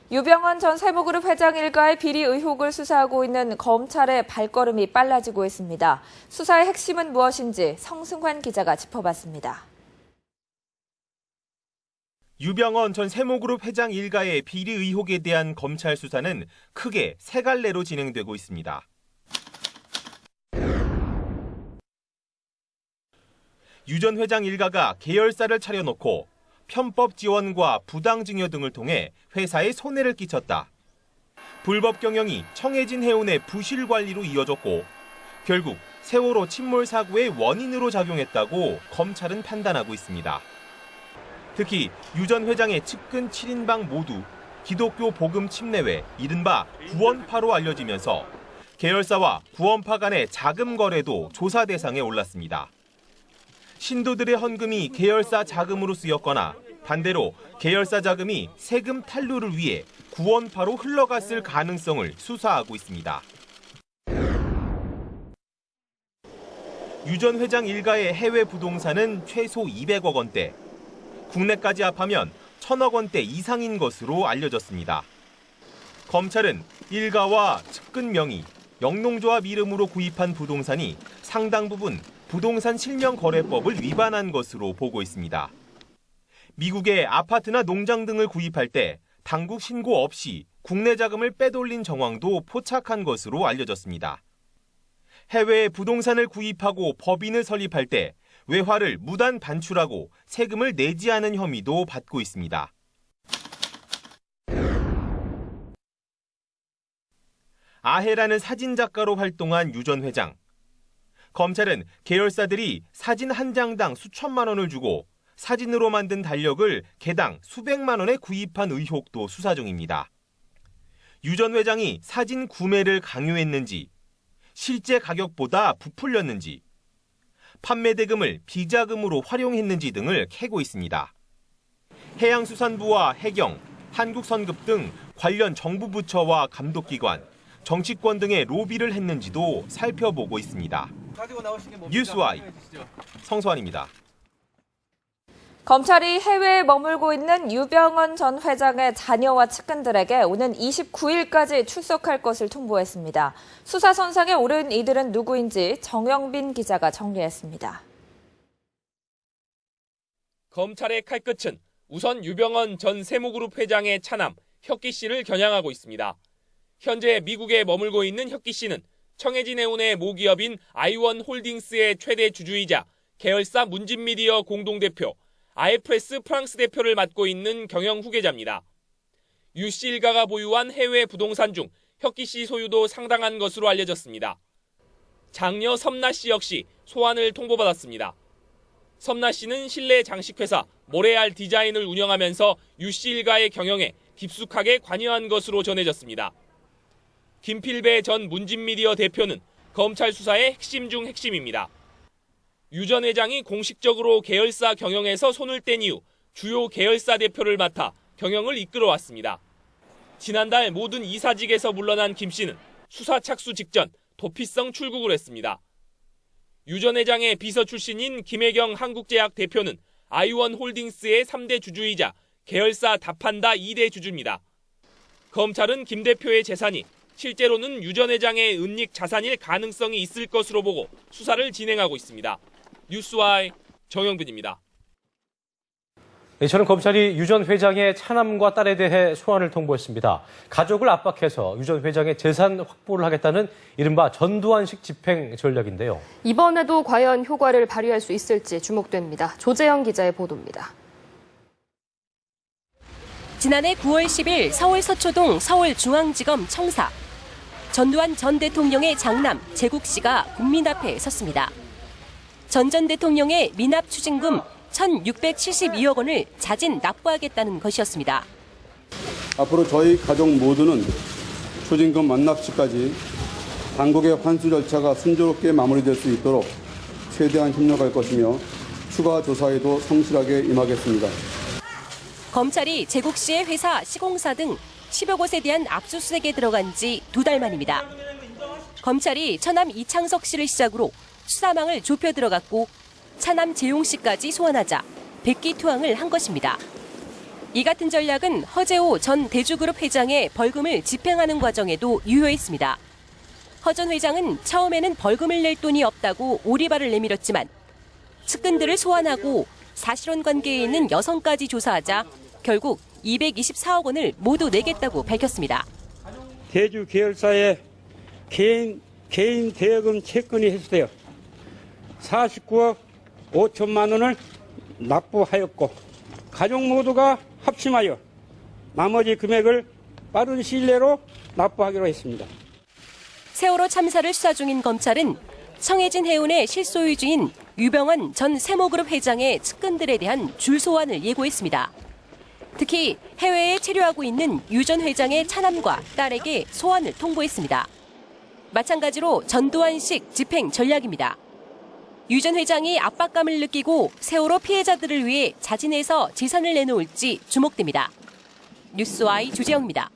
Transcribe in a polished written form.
유병헌 전 세무그룹 회장 일가의 비리 의혹을 수사하고 있는 검찰의 발걸음이 빨라지고 있습니다. 수사의 핵심은 무엇인지 성승환 기자가 짚어봤습니다. 유병헌 전 세무그룹 회장 일가의 비리 의혹에 대한 검찰 수사는 크게 세 갈래로 진행되고 있습니다. 유 전 회장 일가가 계열사를 차려놓고 편법 지원과 부당 증여 등을 통해 회사에 손해를 끼쳤다. 불법 경영이 청해진 해운의 부실 관리로 이어졌고 결국 세월호 침몰 사고의 원인으로 작용했다고 검찰은 판단하고 있습니다. 특히 유 전 회장의 측근 7인방 모두 기독교 복음 침례회, 이른바 구원파로 알려지면서 계열사와 구원파 간의 자금 거래도 조사 대상에 올랐습니다. 신도들의 헌금이 계열사 자금으로 쓰였거나 반대로 계열사 자금이 세금 탈루를 위해 구원파로 흘러갔을 가능성을 수사하고 있습니다. 유 전 회장 일가의 해외 부동산은 최소 200억 원대, 국내까지 합하면 1,000억 원대 이상인 것으로 알려졌습니다. 검찰은 일가와 측근 명의, 영농조합 이름으로 구입한 부동산이 상당 부분 부동산 실명거래법을 위반한 것으로 보고 있습니다. 미국의 아파트나 농장 등을 구입할 때 당국 신고 없이 국내 자금을 빼돌린 정황도 포착한 것으로 알려졌습니다. 해외에 부동산을 구입하고 법인을 설립할 때 외화를 무단 반출하고 세금을 내지 않은 혐의도 받고 있습니다. 아해라는 사진작가로 활동한 유 전 회장. 검찰은 계열사들이 사진 한 장당 수천만 원을 주고 사진으로 만든 달력을 개당 수백만 원에 구입한 의혹도 수사 중입니다. 유 전 회장이 사진 구매를 강요했는지, 실제 가격보다 부풀렸는지, 판매 대금을 비자금으로 활용했는지 등을 캐고 있습니다. 해양수산부와 해경, 한국선급 등 관련 정부 부처와 감독기관, 정치권 등의 로비를 했는지도 살펴보고 있습니다. 뉴스와이 성수환입니다. 검찰이 해외에 머물고 있는 유병헌 전 회장의 자녀와 측근들에게 오는 29일까지 출석할 것을 통보했습니다. 수사 선상에 오른 이들은 누구인지 정영빈 기자가 정리했습니다. 검찰의 칼끝은 우선 유병헌 전 세무그룹 회장의 차남 혁기 씨를 겨냥하고 있습니다. 현재 미국에 머물고 있는 혁기 씨는 청해진 해운의 모기업인 아이원 홀딩스의 최대 주주이자 계열사 문진미디어 공동대표, 아에프레스 프랑스 대표를 맡고 있는 경영 후계자입니다. 유 씨 일가가 보유한 해외 부동산 중 혁기 씨 소유도 상당한 것으로 알려졌습니다. 장녀 섬나 씨 역시 소환을 통보받았습니다. 섬나 씨는 실내 장식회사 모레알 디자인을 운영하면서 유 씨 일가의 경영에 깊숙하게 관여한 것으로 전해졌습니다. 김필배 전 문진미디어 대표는 검찰 수사의 핵심 중 핵심입니다. 유 전 회장이 공식적으로 계열사 경영에서 손을 뗀 이후 주요 계열사 대표를 맡아 경영을 이끌어왔습니다. 지난달 모든 이사직에서 물러난 김 씨는 수사 착수 직전 도피성 출국을 했습니다. 유 전 회장의 비서 출신인 김혜경 한국제약 대표는 아이원 홀딩스의 3대 주주이자 계열사 다판다 2대 주주입니다. 검찰은 김 대표의 재산이 실제로는 유 전 회장의 은닉 자산일 가능성이 있을 것으로 보고 수사를 진행하고 있습니다. 뉴스와이 정영빈입니다. 저는 검찰이 유 전 회장의 차남과 딸에 대해 소환을 통보했습니다. 가족을 압박해서 유 전 회장의 재산 확보를 하겠다는 이른바 전두환식 집행 전략인데요. 이번에도 과연 효과를 발휘할 수 있을지 주목됩니다. 조재영 기자의 보도입니다. 지난해 9월 10일 서울 서초동 서울중앙지검 청사. 전두환 전 대통령의 장남 재국 씨가 국민 앞에 섰습니다. 전 대통령의 미납 추징금 1,672억 원을 자진 납부하겠다는 것이었습니다. 앞으로 저희 가족 모두는 추징금 완납시까지 당국의 환수 절차가 순조롭게 마무리될 수 있도록 최대한 협력할 것이며 추가 조사에도 성실하게 임하겠습니다. 검찰이 재국 씨의 회사, 시공사 등 10여 곳에 대한 압수수색에 들어간 지 2달 만입니다. 검찰이 처남 이창석 씨를 시작으로 수사망을 좁혀 들어갔고 차남 재용 씨까지 소환하자 백기투항을 한 것입니다. 이 같은 전략은 허재호 전 대주그룹 회장의 벌금을 집행하는 과정에도 유효했습니다. 허 전 회장은 처음에는 벌금을 낼 돈이 없다고 오리발을 내밀었지만 측근들을 소환하고 사실혼 관계에 있는 여성까지 조사하자 결국 224억 원을 모두 내겠다고 밝혔습니다. 대주 계열사의 개인 대여금 채권이 해소되어 49억 5천만 원을 납부하였고 가족 모두가 합심하여 나머지 금액을 빠른 시일 내로 납부하기로 했습니다. 세월호 참사를 수사 중인 검찰은 청해진 해운의 실소유주인 유병헌 전 세모그룹 회장의 측근들에 대한 줄소환을 예고했습니다. 특히 해외에 체류하고 있는 유 전 회장의 차남과 딸에게 소환을 통보했습니다. 마찬가지로 전두환식 집행 전략입니다. 유 전 회장이 압박감을 느끼고 세월호 피해자들을 위해 자진해서 재산을 내놓을지 주목됩니다. 뉴스와이 주재영입니다.